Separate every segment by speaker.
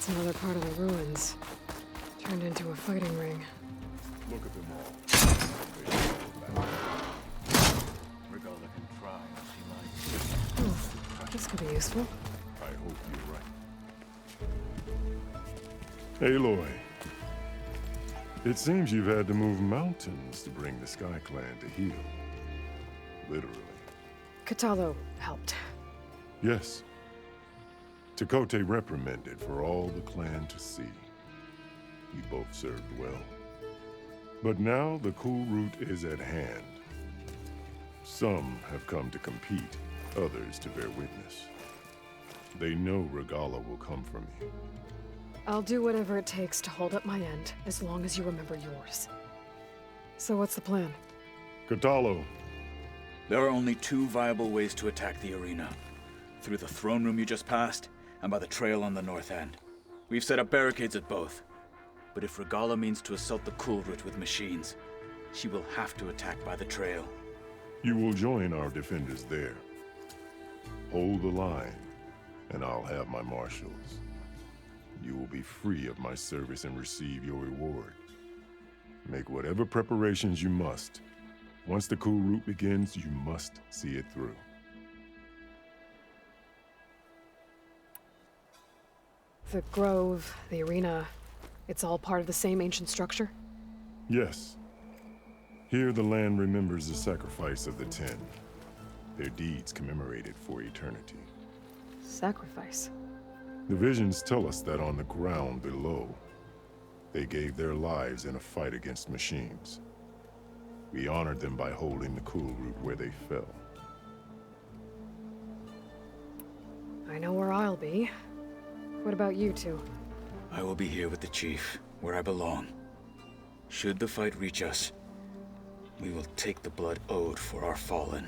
Speaker 1: That's another part of the ruins. Turned into a fighting ring.
Speaker 2: Look at them all. Regala can try if she likes.
Speaker 1: Oh, this could be useful.
Speaker 2: I hope you're right. Aloy. It seems you've had to move mountains to bring the Sky Clan to heel. Literally.
Speaker 1: Katalo helped.
Speaker 2: Yes. Tekote reprimanded for all the clan to see. We both served well. But now the cool route is at hand. Some have come to compete, others to bear witness. They know Regala will come for me.
Speaker 1: I'll do whatever it takes to hold up my end, as long as you remember yours. So what's the plan?
Speaker 2: Katalo.
Speaker 3: There are only two viable ways to attack the arena. Through the throne room you just passed, and by the trail on the north end. We've set up barricades at both. But if Regala means to assault the cool route with machines, she will have to attack by the trail.
Speaker 2: You will join our defenders there. Hold the line, and I'll have my marshals. You will be free of my service and receive your reward. Make whatever preparations you must. Once the cool route begins, you must see it through.
Speaker 1: The grove, the arena, it's all part of the same ancient structure?
Speaker 2: Yes. Here the land remembers the sacrifice of the 10. Their deeds commemorated for eternity.
Speaker 1: Sacrifice?
Speaker 2: The visions tell us that on the ground below, they gave their lives in a fight against machines. We honored them by holding the cool route where they fell.
Speaker 1: I know where I'll be. What about you two?
Speaker 3: I will be here with the chief, where I belong. Should the fight reach us, we will take the blood owed for our fallen.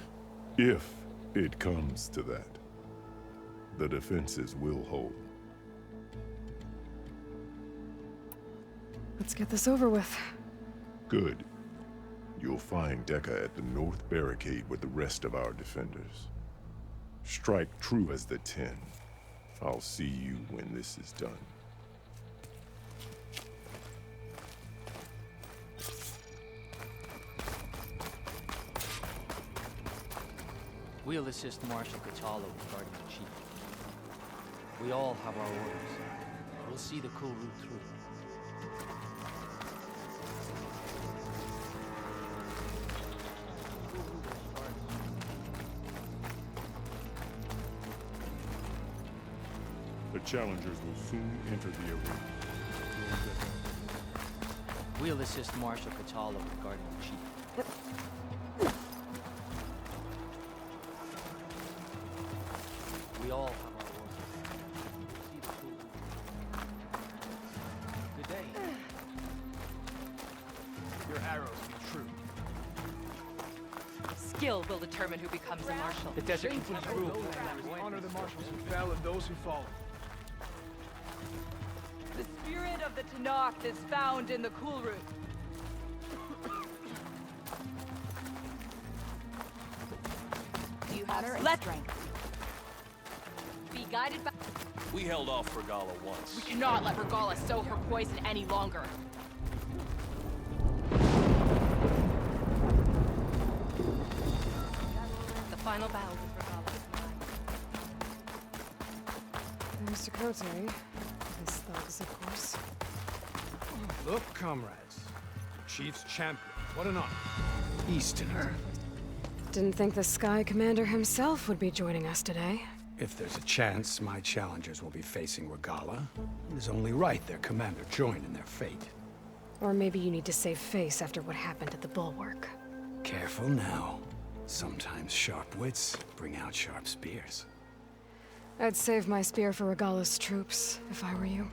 Speaker 2: If it comes to that, the defenses will hold.
Speaker 1: Let's get this over with.
Speaker 2: Good. You'll find Dekka at the north barricade with the rest of our defenders. Strike true as the 10. I'll see you when this is done.
Speaker 4: We'll assist Marshal Katalo regarding the chief. We all have our orders. We'll see the cool route through.
Speaker 2: The challengers will soon enter the arena.
Speaker 4: We'll assist Marshal Katalo regarding the chief. We all have our orders. We'll see the cool route. Good day.
Speaker 5: Your arrows be true.
Speaker 6: Skill will determine who becomes a marshal.
Speaker 5: The desert includes rule. Honor the marshals who fell and those who fallen.
Speaker 6: The spirit of the Tanakh is found in the cool route.
Speaker 7: Do you have strength?
Speaker 6: Be guided by...
Speaker 8: We held off Regala once.
Speaker 6: We cannot let Regala sow her poison any longer. The final battle with Regala is mine.
Speaker 1: There's Tekote. His thugs, of course.
Speaker 5: Look, comrades. Chief's champion. What an honor. Easterner.
Speaker 1: Didn't think the Sky Commander himself would be joining us today.
Speaker 5: If there's a chance my challengers will be facing Regala, it is only right their commander join in their fate.
Speaker 1: Or maybe you need to save face after what happened at the Bulwark.
Speaker 5: Careful now. Sometimes sharp wits bring out sharp spears.
Speaker 1: I'd save my spear for Regala's troops, if I were you.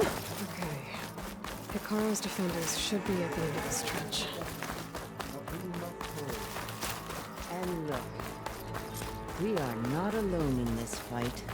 Speaker 1: Okay. Hikaru's defenders should be at the end of the stretch.
Speaker 7: And look, we are not alone in this fight.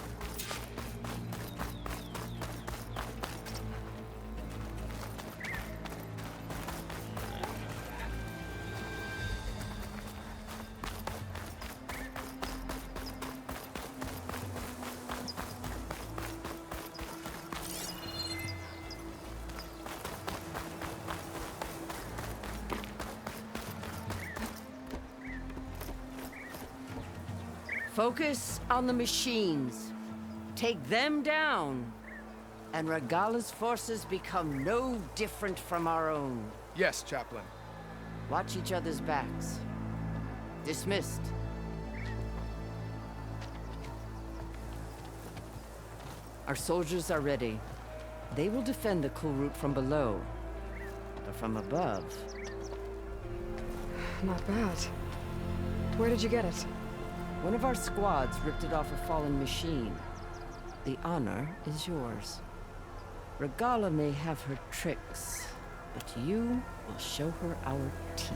Speaker 7: Focus on the machines. Take them down, and Regala's forces become no different from our own.
Speaker 9: Yes, Chaplain.
Speaker 7: Watch each other's backs. Dismissed. Our soldiers are ready. They will defend the cool route from below. But from above...
Speaker 1: Not bad. Where did you get it?
Speaker 7: One of our squads ripped it off a fallen machine. The honor is yours. Regala may have her tricks, but you will show her our teeth.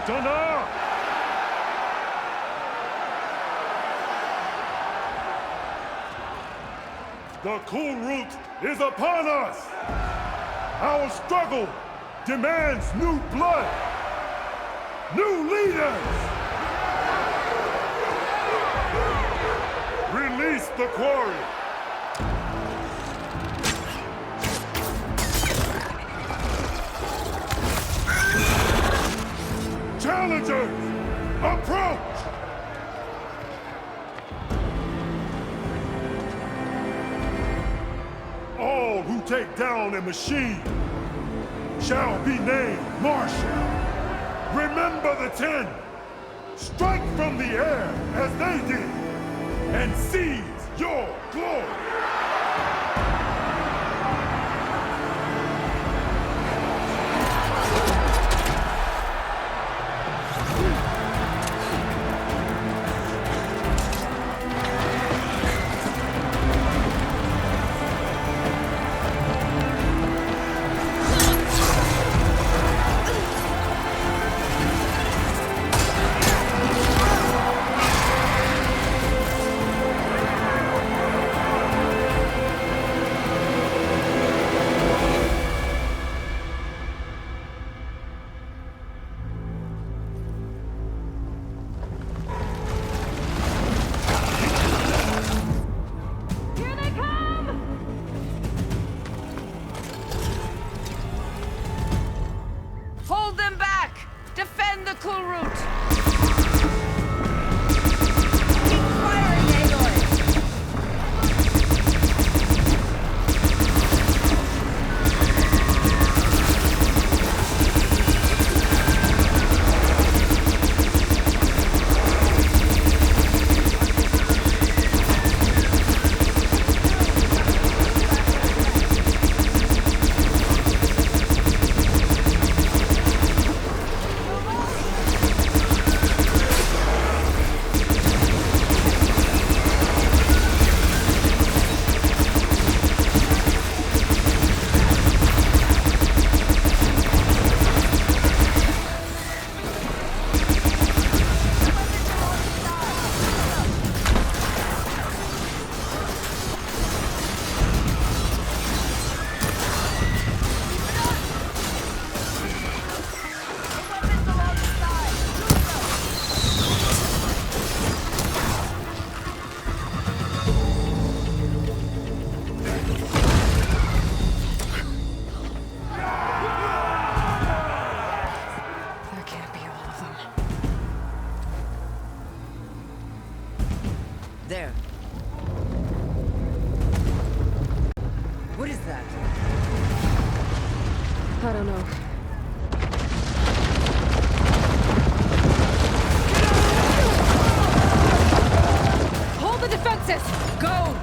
Speaker 2: Dunno! The cool route is upon us! Our struggle demands new blood! New leaders! Release the quarry! Challengers, approach! All who take down a machine shall be named Marshal. Remember the 10. Strike from the air as they did, and seize your glory.
Speaker 7: Hold them back! Defend the cool route! Keep firing, Aloy!
Speaker 1: That can't be all of them.
Speaker 7: There. What is that?
Speaker 1: I don't know. Hold the defenses!
Speaker 7: Go!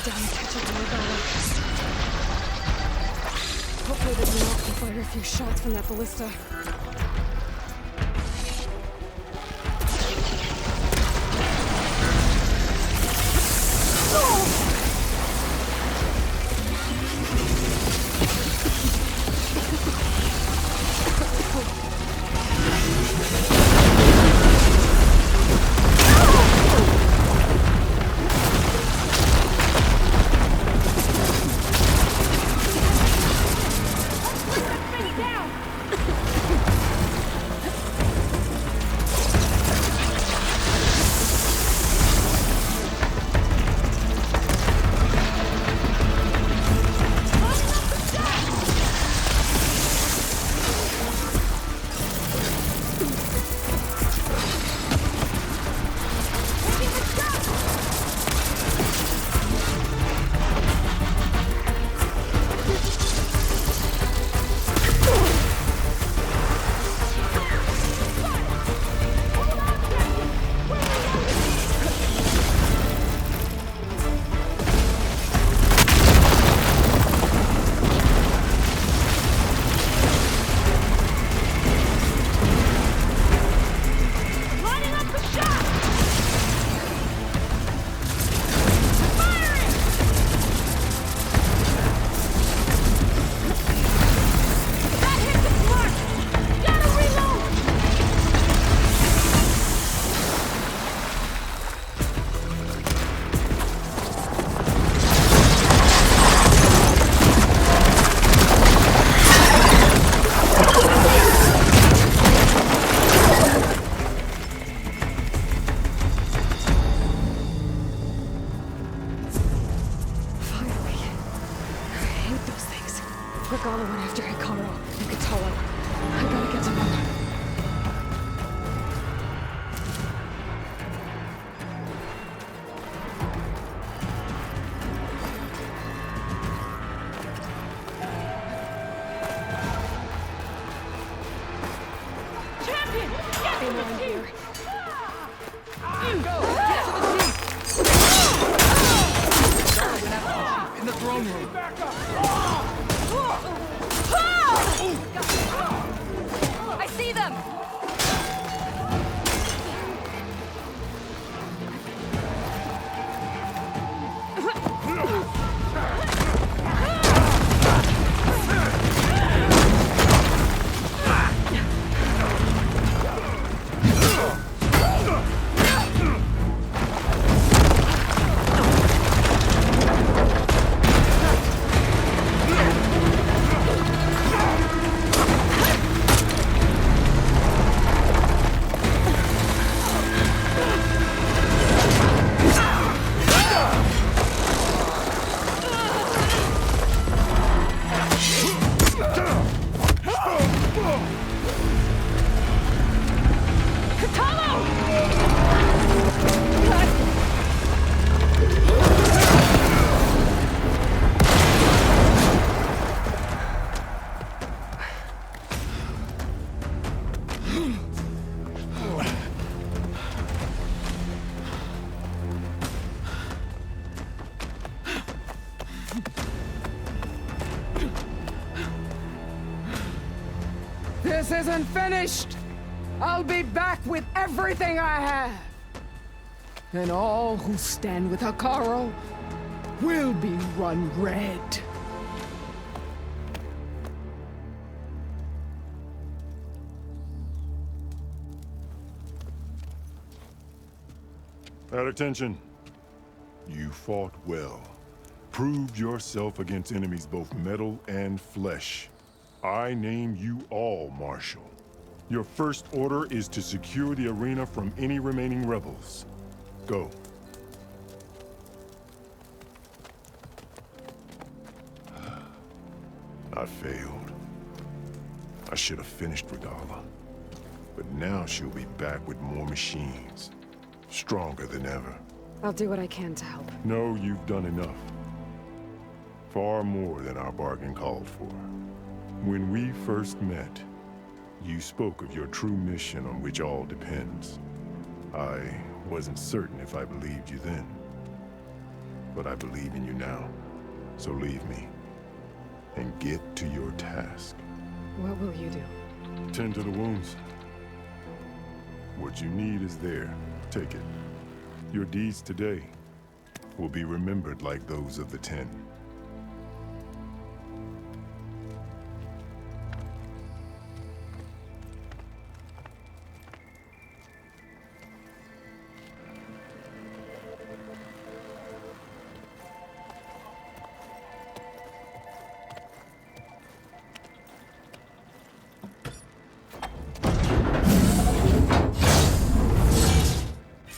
Speaker 1: lay down and catch up on Regala. Hopefully the Tenok can fire a few shots from that ballista. Regala went after Hikaru and Katala. I gotta get to them.
Speaker 6: Champion! Get
Speaker 1: In line here.
Speaker 6: Go! Get to the jeep!
Speaker 4: In the throne room.
Speaker 6: I see them!
Speaker 9: This isn't finished! I'll be back with everything I have! And all who stand with Hikaru will be run red.
Speaker 2: At attention. You fought well. Proved yourself against enemies both metal and flesh. I name you all Marshal. Your first order is to secure the arena from any remaining rebels. Go. I failed. I should have finished Regala. But now she'll be back with more machines. Stronger than ever.
Speaker 1: I'll do what I can to help.
Speaker 2: No, you've done enough. Far more than our bargain called for. When we first met, you spoke of your true mission on which all depends. I wasn't certain if I believed you then. but I believe in you now. So leave me and get to your task.
Speaker 1: What will you do?
Speaker 2: Tend to the wounds. What you need is there. Take it. Your deeds today will be remembered like those of the 10.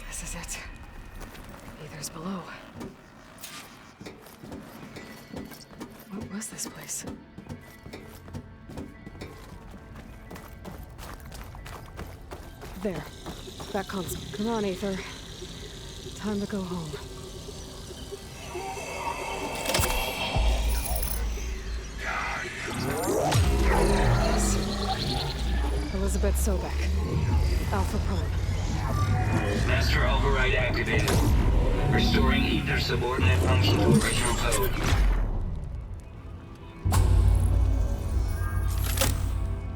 Speaker 1: This is it. Ether's below. What was this place? There. That console. Come on, Aether. Time to go home. Yes. Elizabeth Sobek. Alpha Prime.
Speaker 10: Master override activated. Restoring ether subordinate function to original code.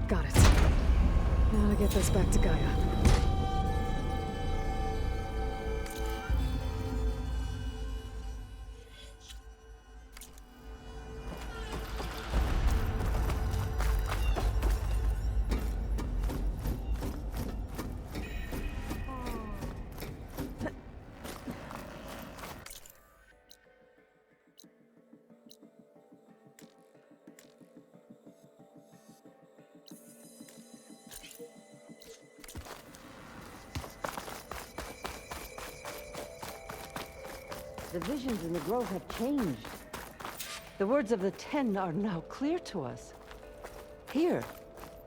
Speaker 1: Got it. Now to get this back to Gaia.
Speaker 7: The visions in the grove have changed. The words of the 10 are now clear to us. Here,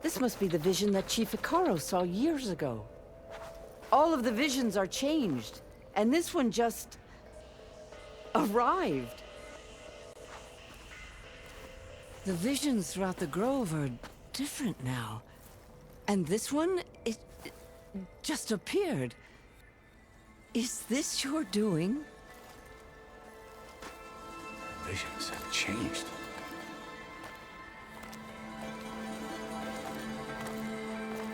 Speaker 7: this must be the vision that Chief Icaro saw years ago. All of the visions are changed, and this one just arrived. The visions throughout the grove are different now. And this one, it just appeared. Is this your doing?
Speaker 5: Visions have changed.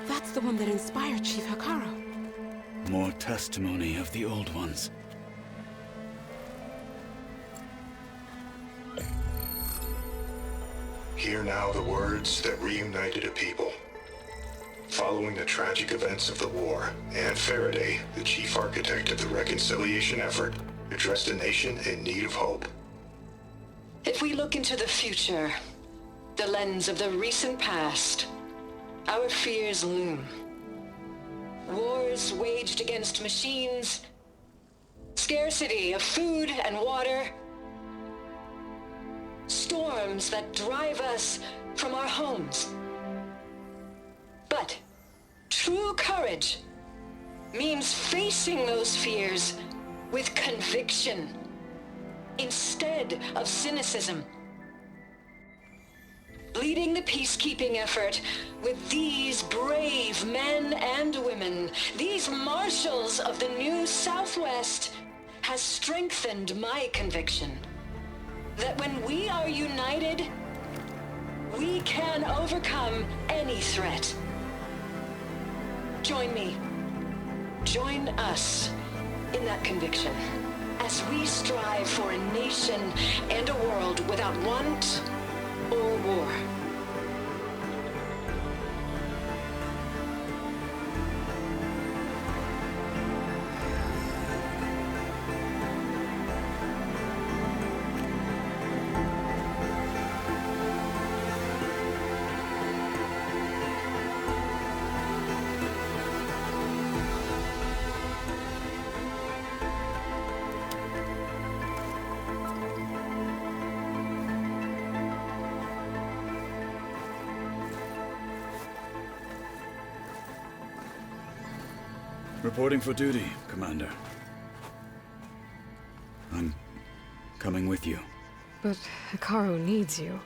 Speaker 11: That's the one that inspired Chief Icaro.
Speaker 3: More testimony of the old ones.
Speaker 12: Hear now the words that reunited a people. Following the tragic events of the war, Anne Faraday, the chief architect of the reconciliation effort, addressed a nation in need of hope.
Speaker 13: If we look into the future, the lens of the recent past, our fears loom. Wars waged against machines, scarcity of food and water, storms that drive us from our homes. But true courage means facing those fears with conviction instead of cynicism. Leading the peacekeeping effort with these brave men and women, these marshals of the new Southwest, has strengthened my conviction that when we are united, we can overcome any threat. Join me. Join us in that conviction as we strive for a nation and a world without want or war.
Speaker 3: Reporting for duty, Commander. I'm coming with you.
Speaker 1: But Icaro needs you.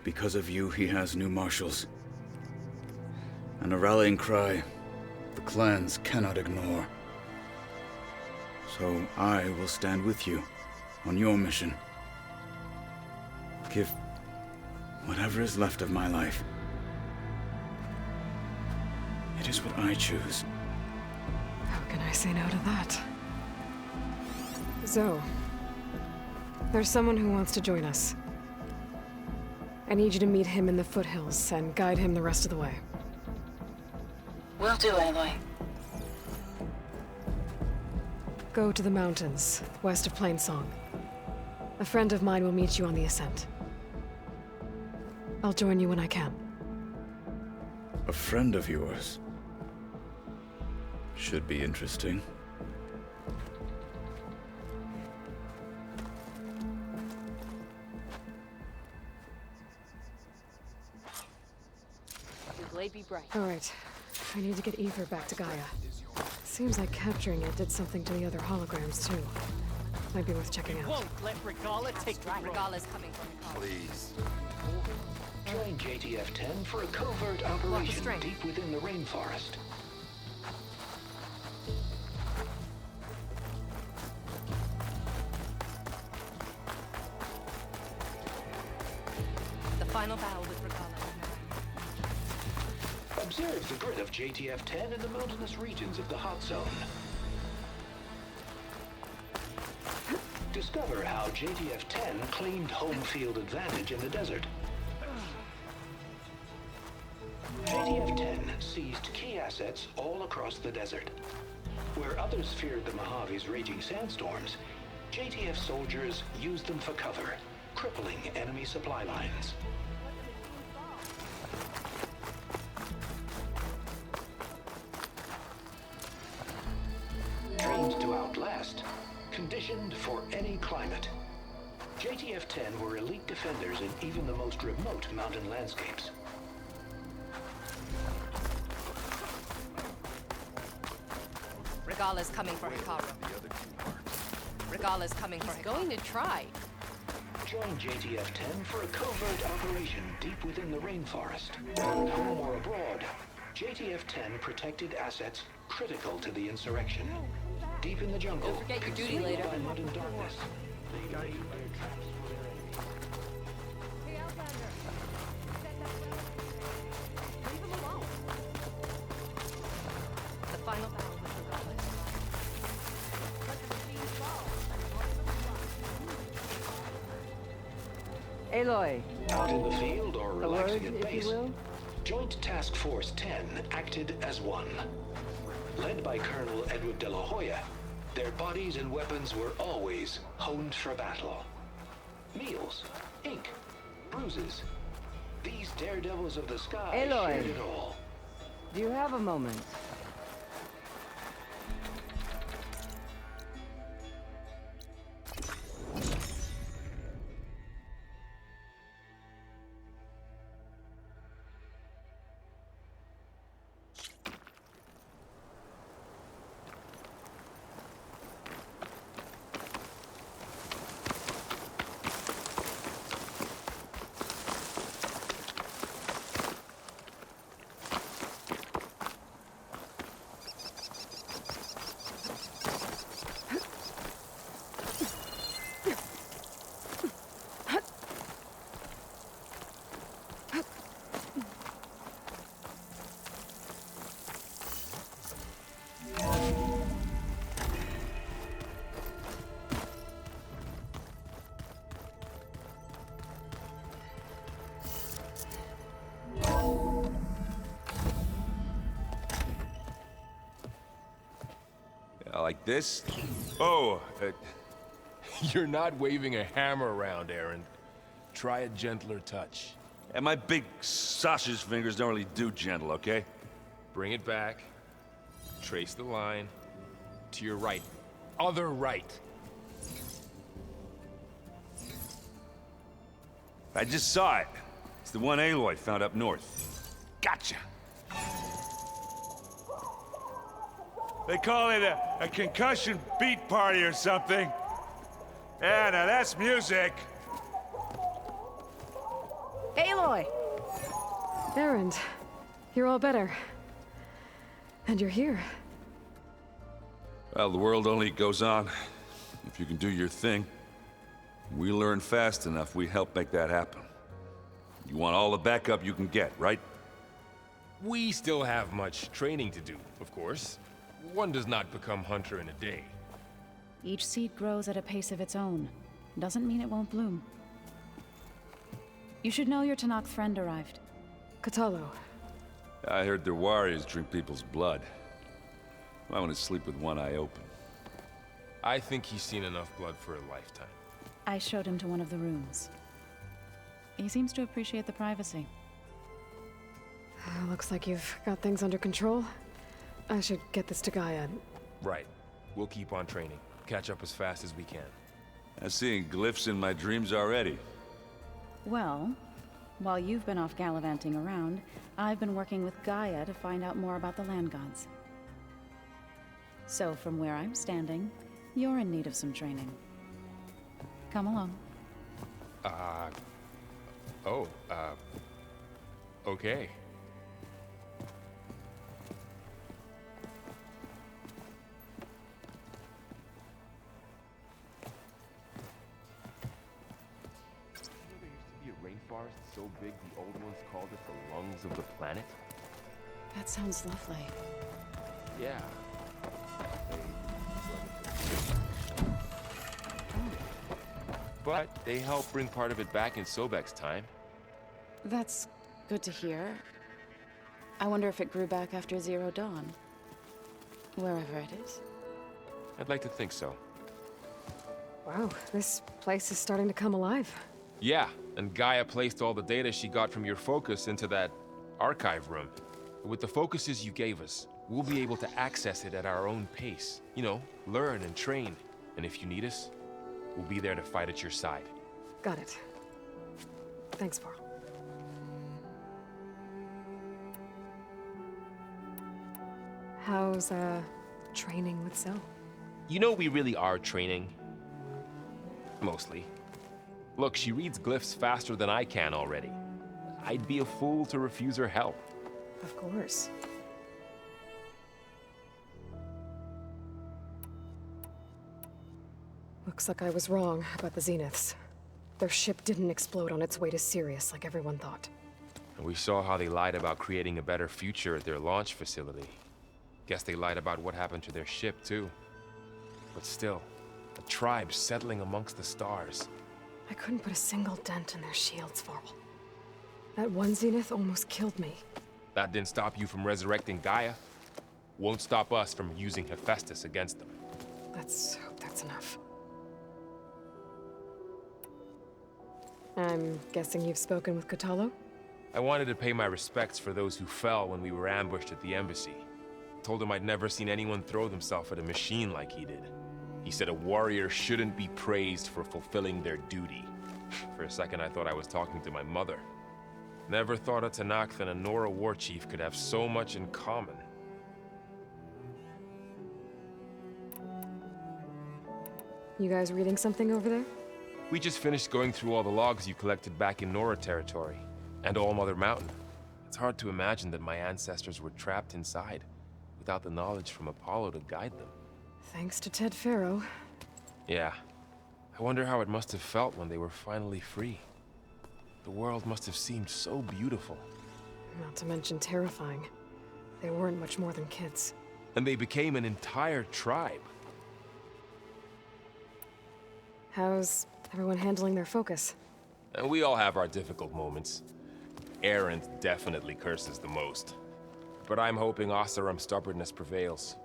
Speaker 3: Because of you, he has new marshals. And a rallying cry the clans cannot ignore. So I will stand with you on your mission. Give whatever is left of my life. It is what I choose.
Speaker 1: How can I say no to that? Zoe, there's someone who wants to join us. I need you to meet him in the foothills and guide him the rest of the way.
Speaker 13: Will do, Aloy.
Speaker 1: Go to the mountains, west of Plainsong. A friend of mine will meet you on the ascent. I'll join you when I can.
Speaker 3: A friend of yours? Should be interesting.
Speaker 1: All right. I need to get Ether back to Gaia. Seems like capturing it did something to the other holograms, too. Might be worth checking out.
Speaker 4: Won't let Regala take the
Speaker 11: Regala's coming from the car.
Speaker 2: Please.
Speaker 14: Join JTF-10 for a covert operation deep within the rainforest.
Speaker 11: The final battle with Regala.
Speaker 14: Observe the grid of JTF-10 in the mountainous regions of the hot zone. Discover how JTF-10 claimed home field advantage in the desert. JTF-10 seized key assets all across the desert. Where others feared the Mojave's raging sandstorms, JTF soldiers used them for cover, crippling enemy supply lines. Trained to outlast, conditioned for any climate. JTF-10 were elite defenders in even the most remote mountain landscapes.
Speaker 11: Regala's coming for Hikaru. Regala's coming for Hikaru. He's going to try.
Speaker 14: Join JTF-10 for a covert operation deep within the rainforest. At home or abroad, JTF-10 protected assets critical to the insurrection. Deep in the jungle,
Speaker 11: Don't forget your duty later.
Speaker 14: By mud and darkness.
Speaker 11: The final battle with Regala.
Speaker 7: Aloy.
Speaker 14: Out in the field or relaxing
Speaker 7: word,
Speaker 14: at
Speaker 7: if you
Speaker 14: base,
Speaker 7: will?
Speaker 14: Joint Task Force 10 acted as one. Led by Colonel Edward de la Hoya, their bodies and weapons were always honed for battle. Meals, ink, bruises. These daredevils of the sky
Speaker 7: Aloy.
Speaker 14: shared it all.
Speaker 7: Do you have a moment?
Speaker 15: Like this? Oh, you're not waving a hammer around, Aaron. Try a gentler touch.
Speaker 8: And my big sausage fingers don't really do gentle, okay?
Speaker 15: Bring it back. Trace the line. To your right. Other right.
Speaker 8: I just saw it. It's the one Aloy found up north. Gotcha. They call it a concussion beat party or something. Yeah, now that's music.
Speaker 7: Aloy!
Speaker 1: Erend, you're all better. And you're here.
Speaker 8: Well, the world only goes on if you can do your thing.
Speaker 16: We learn fast enough, we help make that happen. You want all the backup you can get, right?
Speaker 15: We still have much training to do, of course. One does not become hunter in a day.
Speaker 17: Each seed grows at a pace of its own. Doesn't mean it won't bloom. You should know your Tanakh friend arrived.
Speaker 1: Katalo.
Speaker 16: I heard their warriors drink people's blood. I want to sleep with one eye open.
Speaker 15: I think he's seen enough blood for a lifetime.
Speaker 17: I showed him to one of the rooms. He seems to appreciate the privacy.
Speaker 1: Looks like you've got things under control. I should get this to Gaia.
Speaker 15: Right. We'll keep on training. Catch up as fast as we can.
Speaker 16: I'm seeing glyphs in my dreams already.
Speaker 17: Well, while you've been off gallivanting around, I've been working with Gaia to find out more about the land gods. So from where I'm standing, you're in need of some training. Come along.
Speaker 15: Okay.
Speaker 18: Rainforest so big the old ones called it the lungs of the planet?
Speaker 17: That sounds lovely.
Speaker 18: Yeah. But they helped bring part of it back in Sobek's time.
Speaker 17: That's good to hear. I wonder if it grew back after Zero Dawn. Wherever it is.
Speaker 18: I'd like to think so.
Speaker 1: Wow, this place is starting to come alive.
Speaker 15: Yeah, and Gaia placed all the data she got from your focus into that archive room. With the focuses you gave us, we'll be able to access it at our own pace. You know, learn and train. And if you need us, we'll be there to fight at your side.
Speaker 1: Got it. Thanks, Varl. How's, training with Zoe?
Speaker 15: You know we really are training. Mostly. Look, she reads glyphs faster than I can already. I'd be a fool to refuse her help.
Speaker 1: Of course. Looks like I was wrong about the Zeniths. Their ship didn't explode on its way to Sirius like everyone thought.
Speaker 15: And we saw how they lied about creating a better future at their launch facility. Guess they lied about what happened to their ship, too. But still, a tribe settling amongst the stars.
Speaker 1: I couldn't put a single dent in their shields, Varl. That one Zenith almost killed me.
Speaker 15: That didn't stop you from resurrecting Gaia. Won't stop us from using Hephaestus against them.
Speaker 1: Let's hope that's enough. I'm guessing you've spoken with Katalo?
Speaker 15: I wanted to pay my respects for those who fell when we were ambushed at the embassy. Told him I'd never seen anyone throw themselves at a machine like he did. He said a warrior shouldn't be praised for fulfilling their duty. For a second, I thought I was talking to my mother. Never thought a Tanakh and a Nora war chief could have so much in common.
Speaker 1: You guys reading something over there?
Speaker 15: We just finished going through all the logs you collected back in Nora territory, and All Mother Mountain. It's hard to imagine that my ancestors were trapped inside, without the knowledge from Apollo to guide them.
Speaker 1: Thanks to Ted Faro.
Speaker 15: Yeah. I wonder how it must have felt when they were finally free. The world must have seemed so beautiful.
Speaker 1: Not to mention terrifying. They weren't much more than kids.
Speaker 15: And they became an entire tribe.
Speaker 1: How's everyone handling their focus?
Speaker 15: And we all have our difficult moments. Erend definitely curses the most. But I'm hoping Oseram's stubbornness prevails.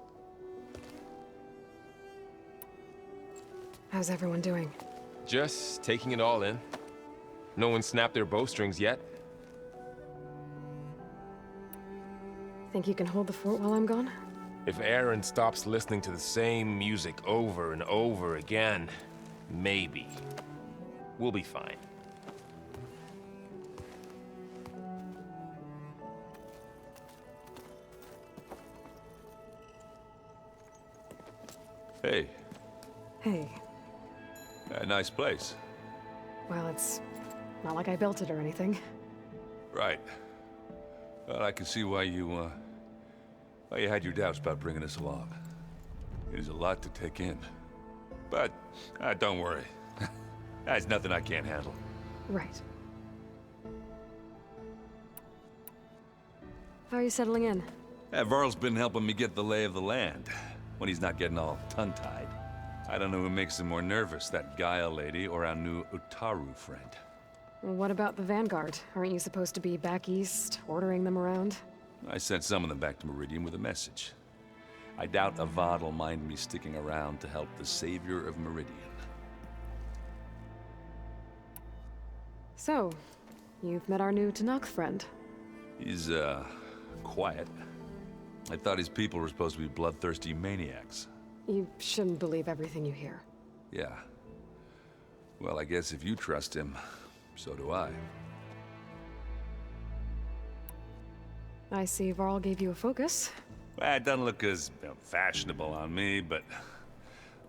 Speaker 1: How's everyone doing?
Speaker 15: Just taking it all in. No one snapped their bowstrings yet.
Speaker 1: Think you can hold the fort while I'm gone?
Speaker 15: If Erend stops listening to the same music over and over again, maybe. We'll be fine.
Speaker 16: Hey.
Speaker 1: Hey.
Speaker 16: A nice place.
Speaker 1: Well, it's not like I built it or anything.
Speaker 16: Right. Well, I can see why you had your doubts about bringing us along. It is a lot to take in. But don't worry. That's nothing I can't handle.
Speaker 1: Right. How are you settling in?
Speaker 16: Varl's been helping me get the lay of the land, when he's not getting all tongue-tied. I don't know who makes him more nervous, that Gaia lady or our new Utaru friend.
Speaker 1: Well, what about the Vanguard? Aren't you supposed to be back east, ordering them around?
Speaker 16: I sent some of them back to Meridian with a message. I doubt Avad will mind me sticking around to help the savior of Meridian.
Speaker 1: So, you've met our new Tanakh friend.
Speaker 16: He's, quiet. I thought his people were supposed to be bloodthirsty maniacs.
Speaker 1: You shouldn't believe everything you hear.
Speaker 16: Yeah. Well, I guess if you trust him, so do I.
Speaker 1: I see Varl gave you a focus.
Speaker 16: Well, it doesn't look as fashionable on me, but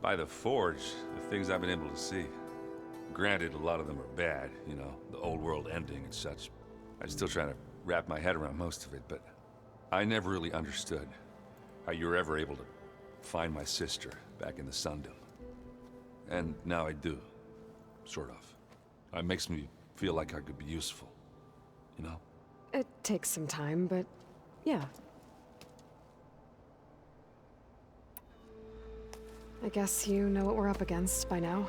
Speaker 16: by the Forge, the things I've been able to see. Granted, a lot of them are bad, you know, the old world ending and such. I'm still trying to wrap my head around most of it, but I never really understood how you were ever able to find my sister back in the Sundom. And now I do, sort of. It makes me feel like I could be useful, you know?
Speaker 1: It takes some time, but yeah. I guess you know what we're up against by now.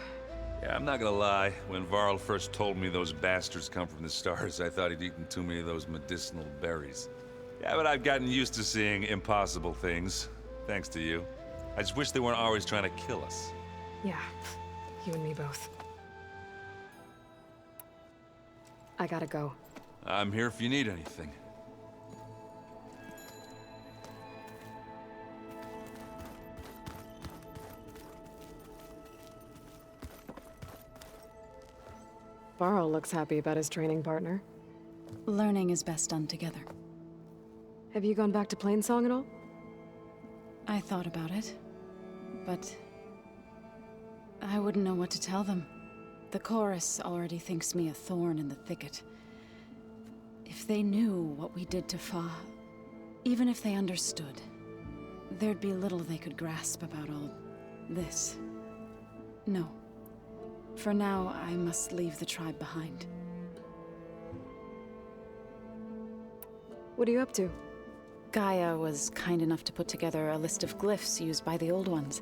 Speaker 16: Yeah, I'm not gonna lie. When Varl first told me those bastards come from the stars, I thought he'd eaten too many of those medicinal berries. Yeah, but I've gotten used to seeing impossible things, thanks to you. I just wish they weren't always trying to kill us.
Speaker 1: Yeah, you and me both. I gotta go.
Speaker 16: I'm here if you need anything.
Speaker 1: Varl looks happy about his training partner.
Speaker 17: Learning is best done together.
Speaker 1: Have you gone back to Plainsong at all?
Speaker 17: I thought about it, but I wouldn't know what to tell them. The chorus already thinks me a thorn in the thicket. If they knew what we did to Fa, even if they understood, there'd be little they could grasp about all this. No. For now, I must leave the tribe behind.
Speaker 1: What are you up to?
Speaker 17: Gaia was kind enough to put together a list of glyphs used by the Old Ones.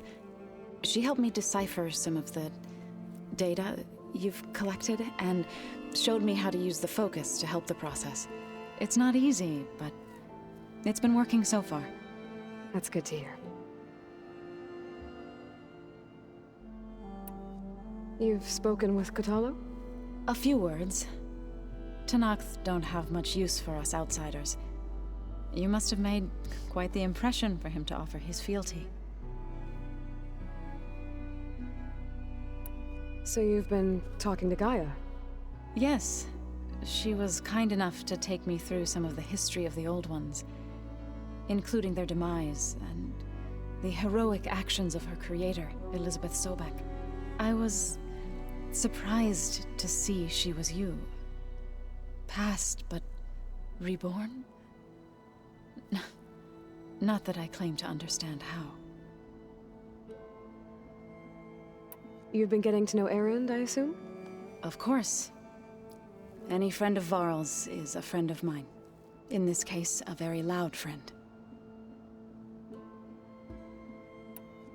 Speaker 17: She helped me decipher some of the data you've collected, and showed me how to use the focus to help the process. It's not easy, but it's been working so far.
Speaker 1: That's good to hear. You've spoken with Kotallo?
Speaker 17: A few words. Tanakh don't have much use for us outsiders. You must have made quite the impression for him to offer his fealty.
Speaker 1: So you've been talking to Gaia?
Speaker 17: Yes. She was kind enough to take me through some of the history of the Old Ones, including their demise and the heroic actions of her creator, Elizabeth Sobek. I was surprised to see she was you. Past, but reborn? Not that I claim to understand how.
Speaker 1: You've been getting to know Erend, I assume?
Speaker 17: Of course. Any friend of Varl's is a friend of mine. In this case, a very loud friend.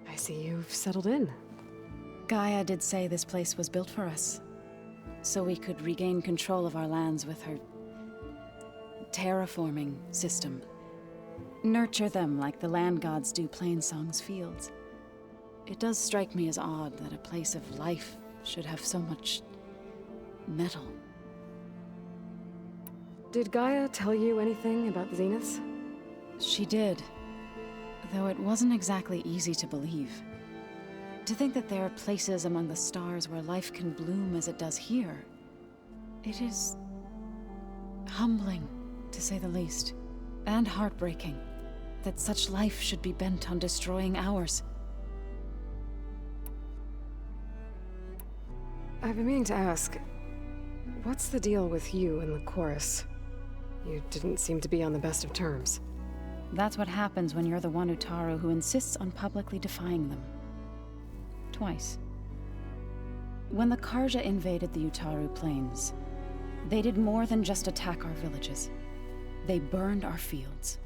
Speaker 1: I see you've settled in.
Speaker 17: Gaia did say this place was built for us, so we could regain control of our lands with her terraforming system. Nurture them like the land gods do Plainsong's fields. It does strike me as odd that a place of life should have so much metal.
Speaker 1: Did Gaia tell you anything about the Zeniths?
Speaker 17: She did, though it wasn't exactly easy to believe. To think that there are places among the stars where life can bloom as it does here, it is humbling, to say the least, and heartbreaking that such life should be bent on destroying ours.
Speaker 1: I've been meaning to ask, what's the deal with you and the chorus? You didn't seem to be on the best of terms.
Speaker 17: That's what happens when you're the one Utaru who insists on publicly defying them. Twice. When the Karja invaded the Utaru Plains, they did more than just attack our villages. They burned our fields,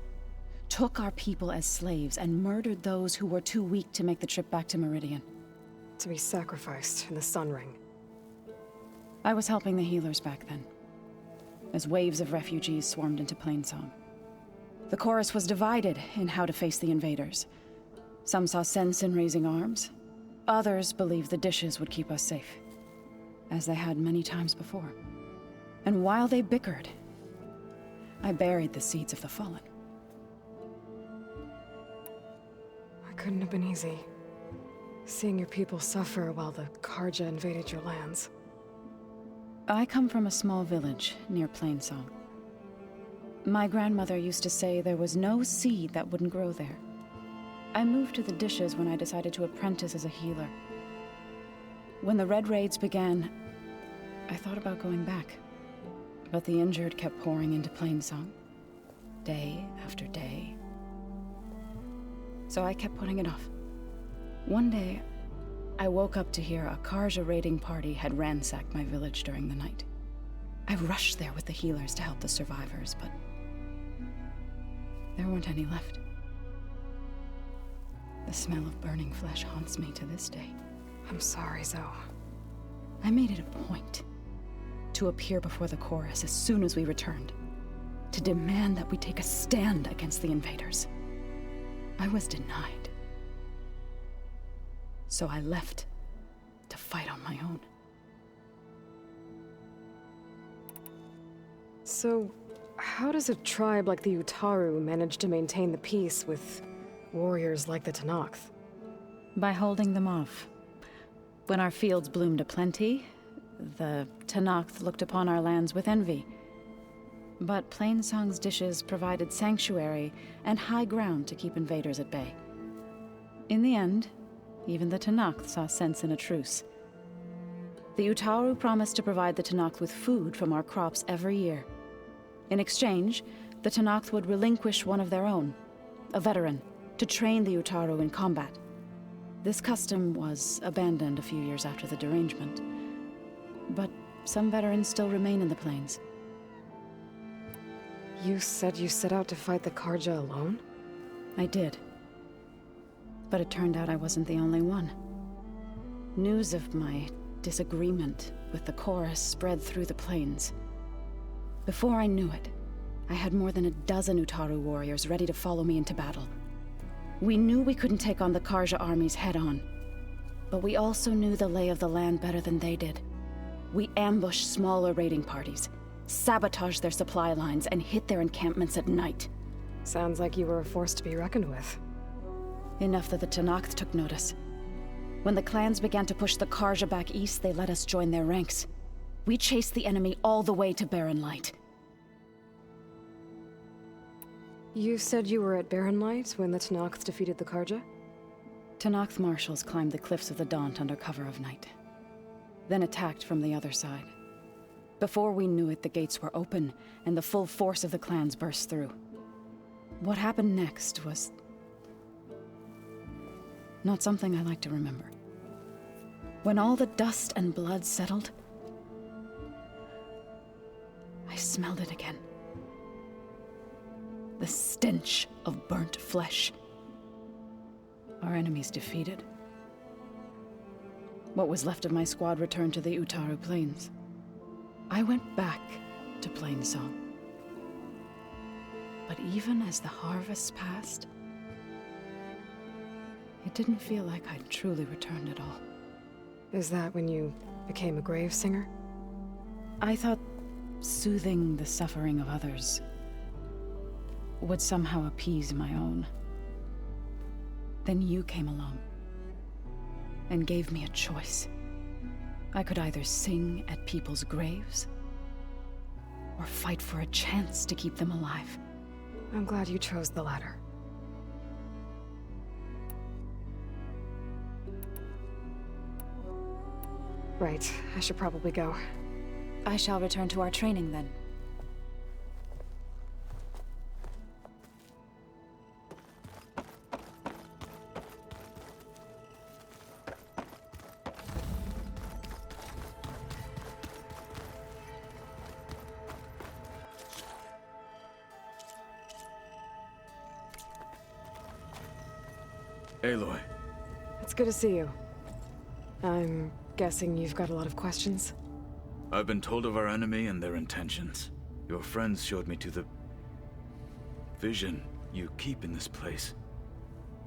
Speaker 17: took our people as slaves, and murdered those who were too weak to make the trip back to Meridian.
Speaker 1: To be sacrificed in the Sun Ring.
Speaker 17: I was helping the healers back then, as waves of refugees swarmed into Plainsong. The chorus was divided in how to face the invaders. Some saw sense in raising arms. Others believed the dishes would keep us safe, as they had many times before. And while they bickered, I buried the seeds of the fallen.
Speaker 1: It couldn't have been easy. Seeing your people suffer while the Karja invaded your lands.
Speaker 17: I come from a small village near Plainsong. My grandmother used to say there was no seed that wouldn't grow there. I moved to the dishes when I decided to apprentice as a healer. When the Red Raids began, I thought about going back. But the injured kept pouring into Plainsong, day after day. So I kept putting it off. One day, I woke up to hear a Karja raiding party had ransacked my village during the night. I rushed there with the healers to help the survivors, but there weren't any left. The smell of burning flesh haunts me to this day.
Speaker 1: I'm sorry, Zoe.
Speaker 17: I made it a point to appear before the chorus as soon as we returned, to demand that we take a stand against the invaders. I was denied. So I left to fight on my own.
Speaker 1: So, how does a tribe like the Utaru manage to maintain the peace with warriors like the Tenakth?
Speaker 17: By holding them off. When our fields bloomed aplenty, the Tenakth looked upon our lands with envy. But Plainsong's dishes provided sanctuary and high ground to keep invaders at bay. In the end, even the Tenakth saw sense in a truce. The Utaru promised to provide the Tenakth with food from our crops every year. In exchange, the Tenakth would relinquish one of their own, a veteran, to train the Utaru in combat. This custom was abandoned a few years after the derangement, but some veterans still remain in the plains.
Speaker 1: You said you set out to fight the Karja alone?
Speaker 17: I did. But it turned out I wasn't the only one. News of my disagreement with the chorus spread through the plains. Before I knew it, I had more than a dozen Utaru warriors ready to follow me into battle. We knew we couldn't take on the Karja armies head-on, but we also knew the lay of the land better than they did. We ambushed smaller raiding parties, sabotaged their supply lines, and hit their encampments at night.
Speaker 1: Sounds like you were a force to be reckoned with.
Speaker 17: Enough that the Tenakth took notice. When the clans began to push the Karja back east, they let us join their ranks. We chased the enemy all the way to Barren Light.
Speaker 1: You said you were at Barren Light when the Tenakth defeated the Karja?
Speaker 17: Tenakth marshals climbed the cliffs of the Daunt under cover of night, then attacked from the other side. Before we knew it, the gates were open, and the full force of the clans burst through. What happened next was not something I like to remember. When all the dust and blood settled, I smelled it again. The stench of burnt flesh. Our enemies defeated. What was left of my squad returned to the Utaru Plains. I went back to Plainsong. But even as the harvest passed, it didn't feel like I'd truly returned at all.
Speaker 1: Is that when you became a grave singer?
Speaker 17: I thought soothing the suffering of others would somehow appease my own. Then you came along and gave me a choice. I could either sing at people's graves or fight for a chance to keep them alive.
Speaker 1: I'm glad you chose the latter. Right, I should probably go.
Speaker 17: I shall return to our training then.
Speaker 3: Aloy.
Speaker 1: It's good to see you. I'm guessing you've got a lot of questions?
Speaker 3: I've been told of our enemy and their intentions. Your friends showed me to the vision you keep in this place,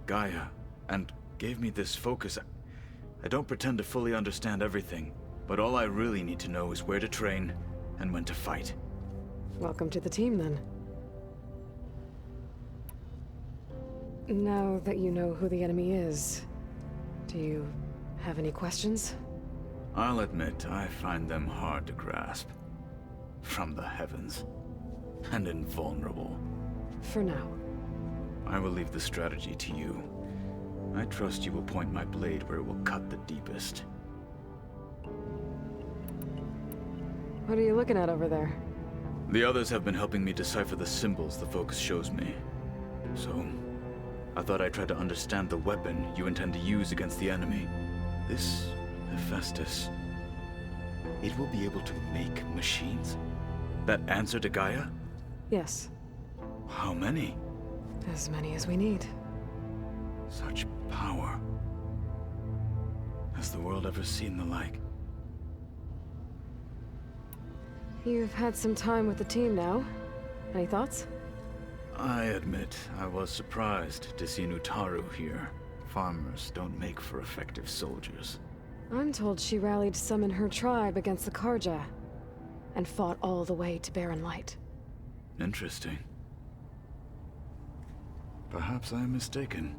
Speaker 3: Gaia, and gave me this focus. I don't pretend to fully understand everything, but all I really need to know is where to train and when to fight.
Speaker 1: Welcome to the team, then. Now that you know who the enemy is, do you have any questions?
Speaker 3: I'll admit, I find them hard to grasp. From the heavens. And invulnerable.
Speaker 1: For now.
Speaker 3: I will leave the strategy to you. I trust you will point my blade where it will cut the deepest.
Speaker 1: What are you looking at over there?
Speaker 3: The others have been helping me decipher the symbols the focus shows me. So, I thought I'd try to understand the weapon you intend to use against the enemy. This Hephaestus. It will be able to make machines. That answer to Gaia?
Speaker 1: Yes.
Speaker 3: How many?
Speaker 1: As many as we need.
Speaker 3: Such power. Has the world ever seen the like?
Speaker 1: You've had some time with the team now. Any thoughts?
Speaker 3: I admit, I was surprised to see Nutaru here. Farmers don't make for effective soldiers.
Speaker 1: I'm told she rallied some in her tribe against the Karja, and fought all the way to Barren Light.
Speaker 3: Interesting. Perhaps I am mistaken.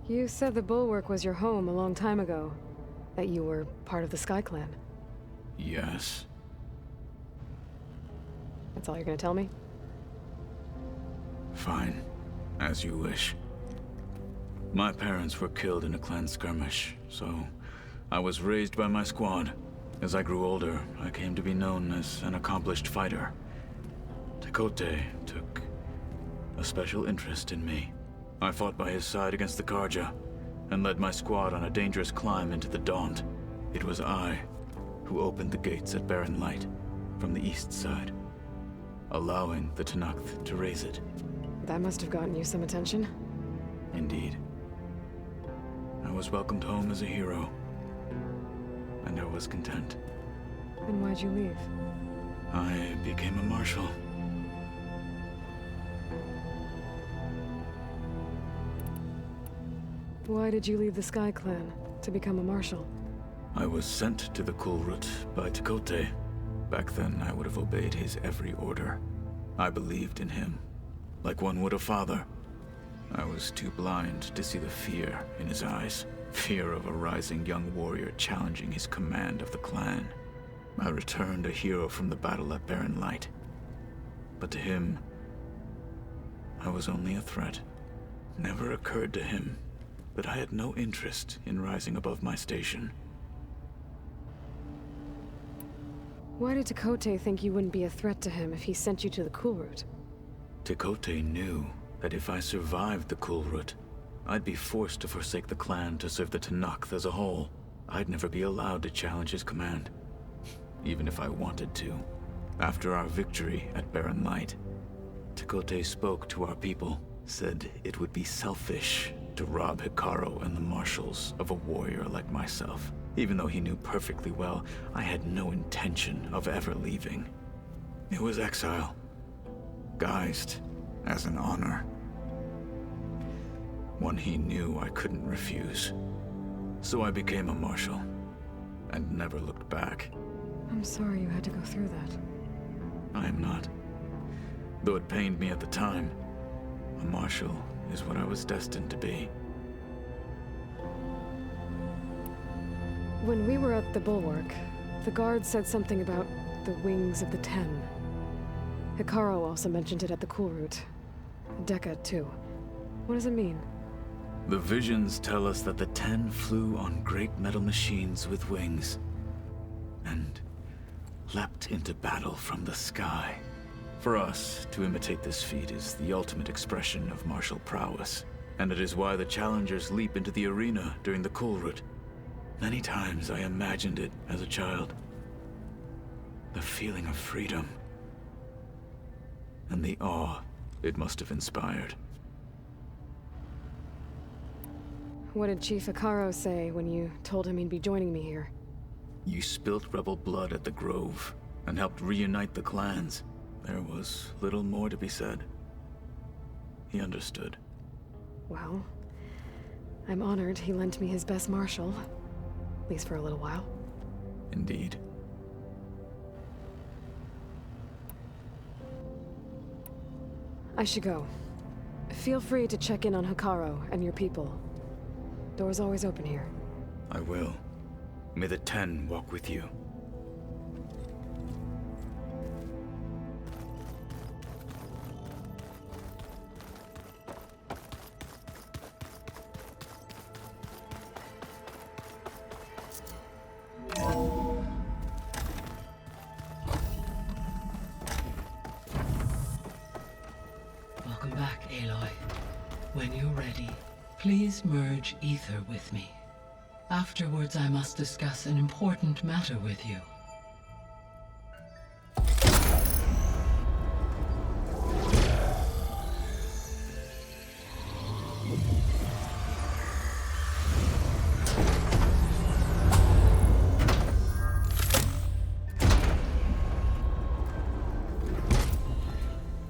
Speaker 1: You said the Bulwark was your home a long time ago. That you were part of the Sky Clan.
Speaker 3: Yes.
Speaker 1: That's all you're gonna tell me?
Speaker 3: Fine. As you wish. My parents were killed in a clan skirmish, so I was raised by my squad. As I grew older, I came to be known as an accomplished fighter. Tekote took a special interest in me. I fought by his side against the Karja, and led my squad on a dangerous climb into the Daunt. It was I who opened the gates at Barren Light from the east side, allowing the Tenakth to raise it.
Speaker 1: That must have gotten you some attention.
Speaker 3: Indeed. I was welcomed home as a hero, and I was content.
Speaker 1: Then why'd you leave?
Speaker 3: I became a marshal.
Speaker 1: Why did you leave the Sky Clan to become a marshal?
Speaker 3: I was sent to the Kulrut by Tekote. Back then, I would have obeyed his every order. I believed in him, like one would a father. I was too blind to see the fear in his eyes. Fear of a rising young warrior challenging his command of the clan. I returned a hero from the battle at Barren Light. But to him, I was only a threat. Never occurred to him that I had no interest in rising above my station.
Speaker 1: Why did Tekote think you wouldn't be a threat to him if he sent you to the Kulrut?
Speaker 3: Tekote knew that if I survived the Kulrut, I'd be forced to forsake the clan to serve the Tenakth as a whole. I'd never be allowed to challenge his command, even if I wanted to. After our victory at Barren Light, Tekote spoke to our people, said it would be selfish to rob Hikaru and the marshals of a warrior like myself. Even though he knew perfectly well, I had no intention of ever leaving. It was exile, guised as an honor. One he knew I couldn't refuse. So I became a marshal, and never looked back.
Speaker 1: I'm sorry you had to go through that.
Speaker 3: I am not. Though it pained me at the time, a marshal is what I was destined to be.
Speaker 1: When we were at the Bulwark, the guard said something about the Wings of the Ten. Hikaru also mentioned it at the Kulrut. Dekka, too. What does it mean?
Speaker 3: The visions tell us that the Ten flew on great metal machines with wings, and leapt into battle from the sky. For us, to imitate this feat is the ultimate expression of martial prowess, and it is why the challengers leap into the arena during the Kulrut. Many times I imagined it as a child. The feeling of freedom, and the awe It must have inspired.
Speaker 1: What did Chief Hikaru say when you told him he'd be joining me here?
Speaker 3: You spilt rebel blood at the Grove and helped reunite the clans. There was little more to be said. He understood.
Speaker 1: Well, I'm honored he lent me his best marshal. At least for a little while.
Speaker 3: Indeed.
Speaker 1: I should go. Feel free to check in on Hikaru and your people. Door's always open here.
Speaker 3: I will. May the 10 walk with you.
Speaker 19: Welcome back, Aloy. When you're ready, please merge ether with me. Afterwards, I must discuss an important matter with you.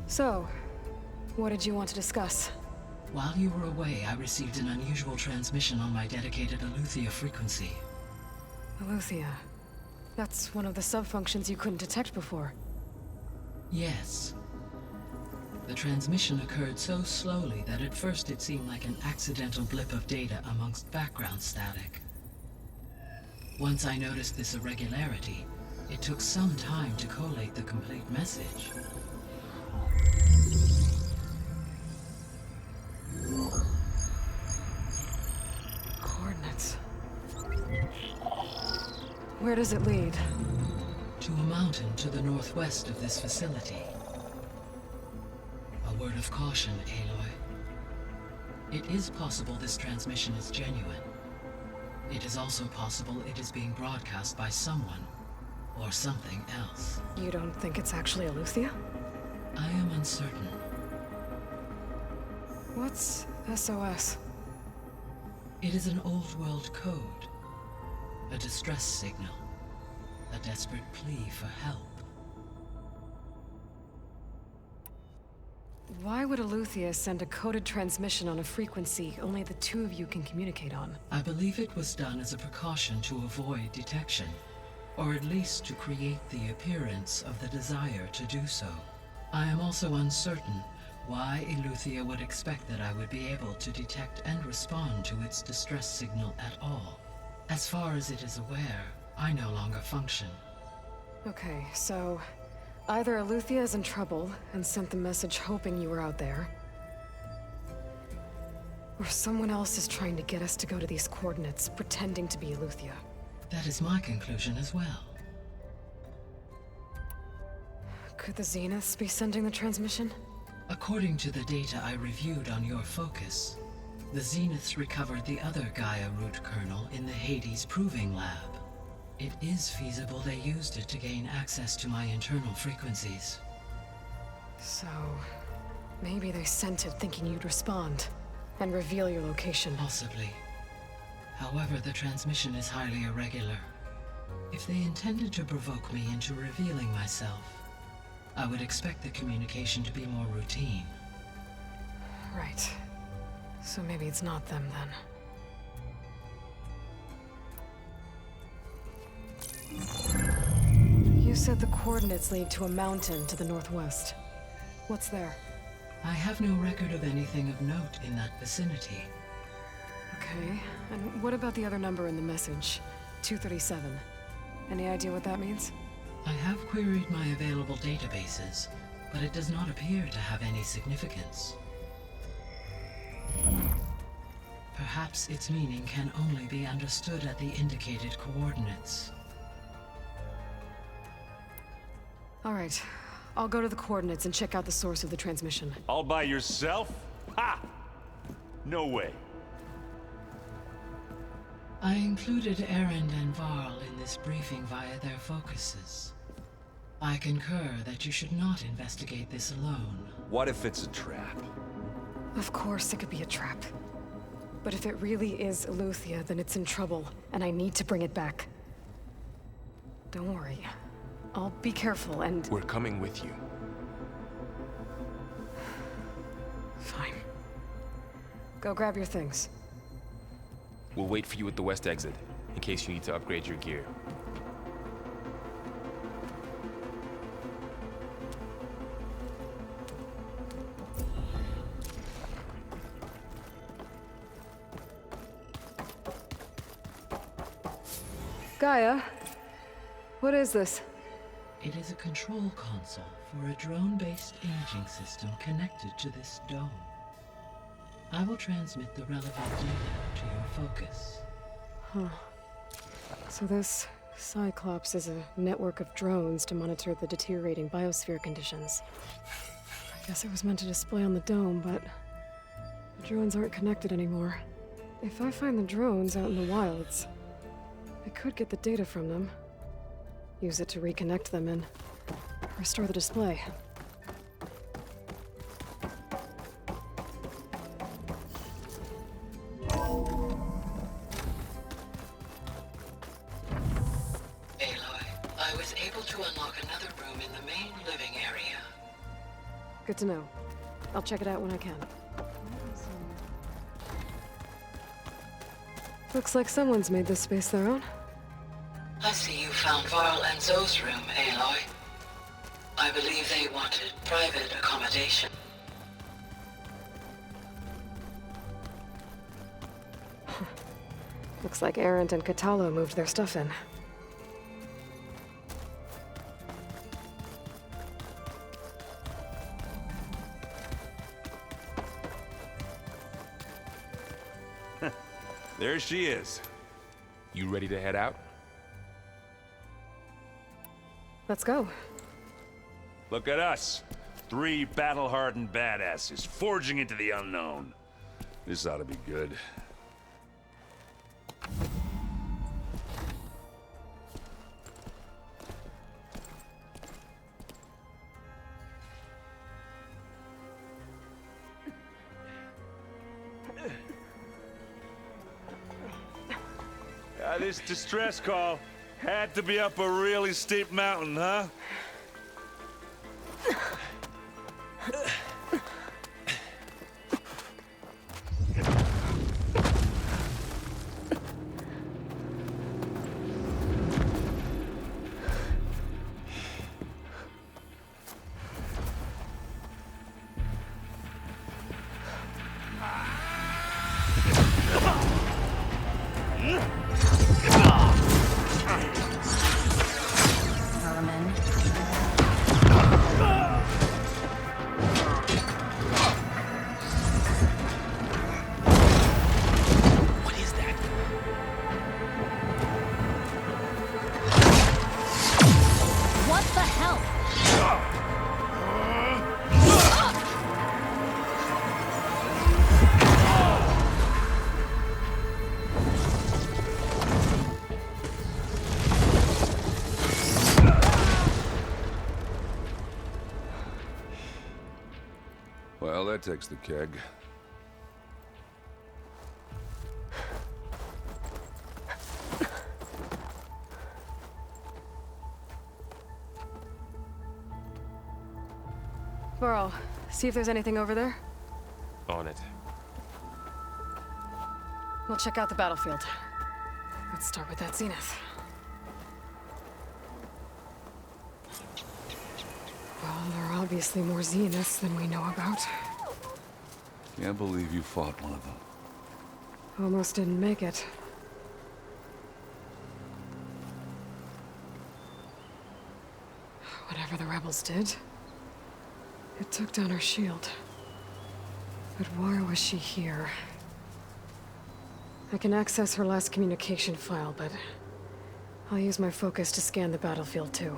Speaker 1: So, what did you want to discuss?
Speaker 19: While you were away, I received an unusual transmission on my dedicated Eleuthia frequency.
Speaker 1: Eleuthia. That's one of the sub-functions you couldn't detect before.
Speaker 19: Yes. The transmission occurred so slowly that at first it seemed like an accidental blip of data amongst background static. Once I noticed this irregularity, it took some time to collate the complete message.
Speaker 1: Coordinates. Where does it lead?
Speaker 19: To a mountain to the northwest of this facility. A word of caution, Aloy. It is possible this transmission is genuine. It is also possible it is being broadcast by someone or something else.
Speaker 1: You don't think it's actually Eleuthia?
Speaker 19: I am uncertain.
Speaker 1: What's SOS?
Speaker 19: It is an old world code. A distress signal. A desperate plea for help.
Speaker 1: Why would Eleuthia send a coded transmission on a frequency only the two of you can communicate on?
Speaker 19: I believe it was done as a precaution to avoid detection, or at least to create the appearance of the desire to do so. I am also uncertain why Eleuthia would expect that I would be able to detect and respond to its distress signal at all. As far as it is aware, I no longer function.
Speaker 1: Okay, so either Eleuthia is in trouble and sent the message hoping you were out there, or someone else is trying to get us to go to these coordinates, pretending to be Eleuthia.
Speaker 19: That is my conclusion as well.
Speaker 1: Could the Zeniths be sending the transmission?
Speaker 19: According to the data I reviewed on your focus, the Zeniths recovered the other Gaia root kernel in the Hades Proving Lab. It is feasible they used it to gain access to my internal frequencies.
Speaker 1: So, maybe they sent it thinking you'd respond and reveal your location.
Speaker 19: Possibly. However, the transmission is highly irregular. If they intended to provoke me into revealing myself, I would expect the communication to be more routine.
Speaker 1: Right. So maybe it's not them then. You said the coordinates lead to a mountain to the northwest. What's there?
Speaker 19: I have no record of anything of note in that vicinity.
Speaker 1: Okay, and what about the other number in the message? 237. Any idea what that means?
Speaker 19: I have queried my available databases, but it does not appear to have any significance. Perhaps its meaning can only be understood at the indicated coordinates.
Speaker 1: All right, I'll go to the coordinates and check out the source of the transmission.
Speaker 8: All by yourself? Ha! No way.
Speaker 19: I included Erend and Varl in this briefing via their focuses. I concur that you should not investigate this alone.
Speaker 16: What if it's a trap?
Speaker 1: Of course it could be a trap. But if it really is Eleuthia, then it's in trouble, and I need to bring it back. Don't worry. I'll be careful and...
Speaker 15: We're coming with you.
Speaker 1: Fine. Go grab your things.
Speaker 15: We'll wait for you at the west exit, in case you need to upgrade your gear.
Speaker 1: Gaia, what is this?
Speaker 19: It is a control console for a drone-based imaging system connected to this dome. I will transmit the relevant data to your focus.
Speaker 1: Huh. So this Cyclops is a network of drones to monitor the deteriorating biosphere conditions. I guess it was meant to display on the dome, but the drones aren't connected anymore. If I find the drones out in the wilds, I could get the data from them, use it to reconnect them and restore the display.
Speaker 19: I was able to unlock another room in the main living area.
Speaker 1: Good to know. I'll check it out when I can. Looks like someone's made this space their own.
Speaker 19: I see you found Varl and Zoe's room, Aloy. I believe they wanted private accommodation.
Speaker 1: Looks like Arendt and Catalo moved their stuff in.
Speaker 16: There she is.
Speaker 15: You ready to head out?
Speaker 1: Let's go.
Speaker 16: Look at us. 3 battle-hardened badasses forging into the unknown. This ought to be good. This distress call had to be up a really steep mountain, huh? Well, that takes the keg.
Speaker 1: Varl, see if there's anything over there.
Speaker 15: On it.
Speaker 1: We'll check out the battlefield. Let's start with that zenith. Well, there are obviously more zeniths than we know about.
Speaker 16: Can't believe you fought one of them.
Speaker 1: Almost didn't make it. Whatever the rebels did, it took down her shield. But why was she here? I can access her last communication file, but I'll use my focus to scan the battlefield too.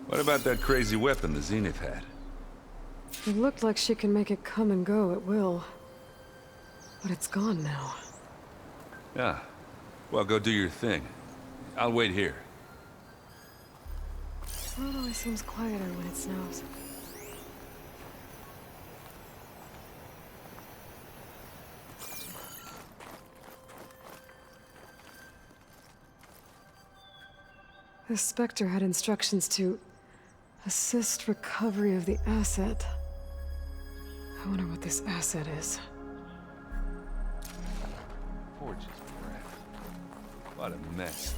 Speaker 16: What about that crazy weapon the Zenith had?
Speaker 1: It looked like she can make it come and go at will. But it's gone now.
Speaker 16: Yeah. Well, go do your thing. I'll wait here.
Speaker 1: road always seems quieter when it snows. The Spectre had instructions to assist recovery of the asset. I wonder what this asset is.
Speaker 16: Forge's breath. What a mess.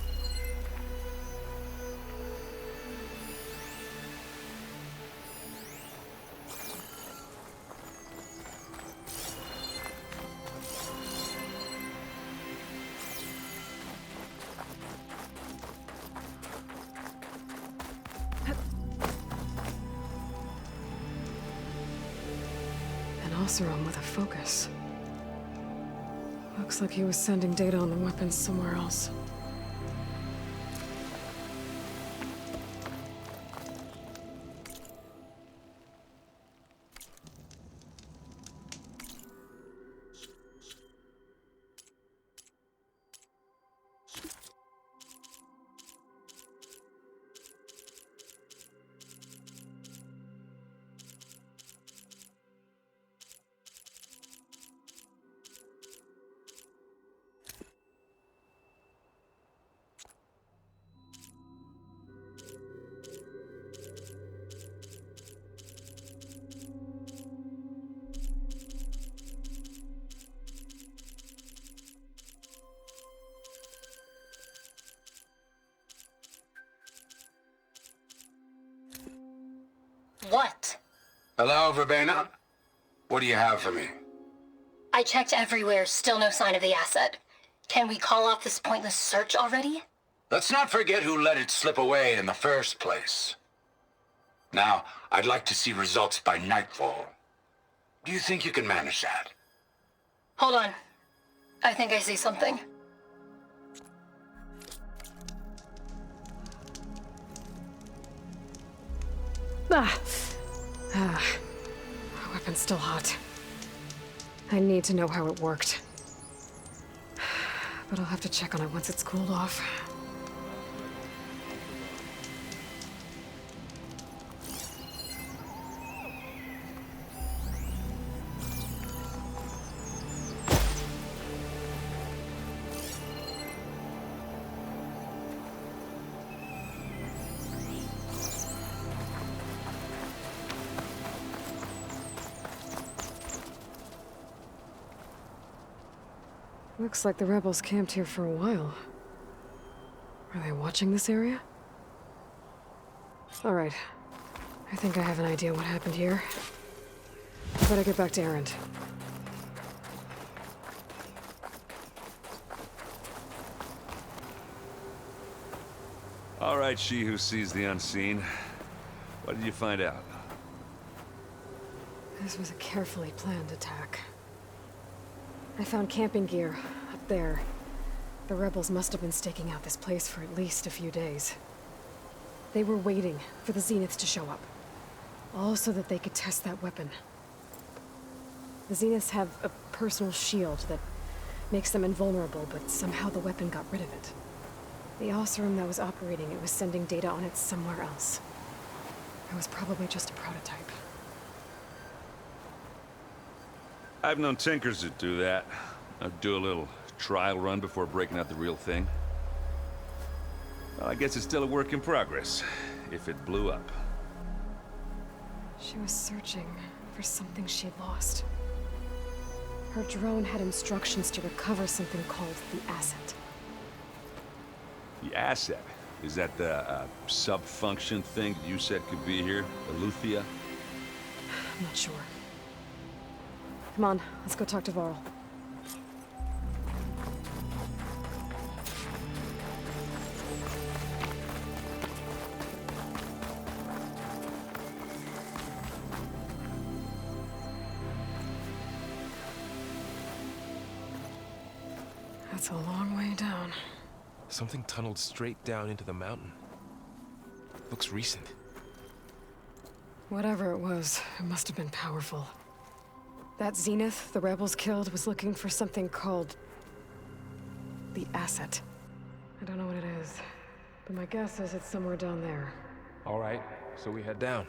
Speaker 1: Room with a focus. Looks like he was sending data on the weapons somewhere else.
Speaker 20: What?
Speaker 21: Hello, Verbena? What do you have for me?
Speaker 20: I checked everywhere, still no sign of the asset. Can we call off this pointless search already?
Speaker 21: Let's not forget who let it slip away in the first place. Now, I'd like to see results by nightfall. Do you think you can manage that?
Speaker 20: Hold on. I think I see something.
Speaker 1: The weapon's still hot. I need to know how it worked. But I'll have to check on it once it's cooled off. Looks like the rebels camped here for a while. Are they watching this area? All right. I think I have an idea what happened here. Better get back to Erend.
Speaker 16: All right, she who sees the unseen. What did you find out?
Speaker 1: This was a carefully planned attack. I found camping gear up there. The rebels must have been staking out this place for at least a few days. They were waiting for the Zeniths to show up. All so that they could test that weapon. The Zeniths have a personal shield that makes them invulnerable, but somehow the weapon got rid of it. The Oseram that was operating it was sending data on it somewhere else. It was probably just a prototype.
Speaker 16: I've known tinkers that do that. I'd do a little trial run before breaking out the real thing. Well, I guess it's still a work in progress, if it blew up.
Speaker 1: She was searching for something she'd lost. Her drone had instructions to recover something called the asset.
Speaker 16: The asset? Is that the sub-function thing that you said could be here? Eleuthia?
Speaker 1: I'm not sure. Come on, let's go talk to Varl. That's a long way down.
Speaker 15: Something tunneled straight down into the mountain. Looks recent.
Speaker 1: Whatever it was, it must have been powerful. That Zenith the rebels killed was looking for something called the asset. I don't know what it is, but my guess is it's somewhere down there.
Speaker 15: All right, so we head down.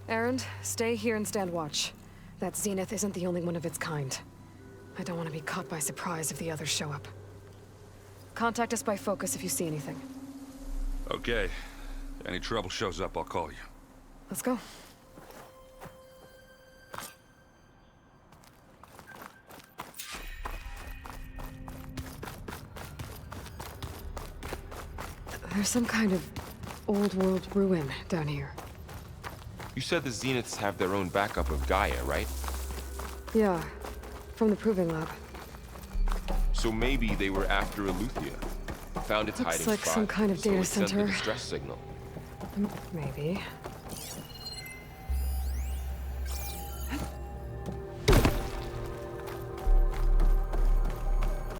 Speaker 1: Erend, stay here and stand watch. That Zenith isn't the only one of its kind. I don't want to be caught by surprise if the others show up. Contact us by focus if you see anything.
Speaker 16: Okay. Any trouble shows up, I'll call you.
Speaker 1: Let's go. There's some kind of old world ruin down here.
Speaker 15: You said the Zeniths have their own backup of Gaia, right?
Speaker 1: Yeah, from the proving lab.
Speaker 15: So maybe they were after Eleuthia. Found its hiding
Speaker 1: Looks like
Speaker 15: spot,
Speaker 1: some kind of
Speaker 15: so
Speaker 1: data
Speaker 15: it sent
Speaker 1: center.
Speaker 15: the distress signal.
Speaker 1: Maybe.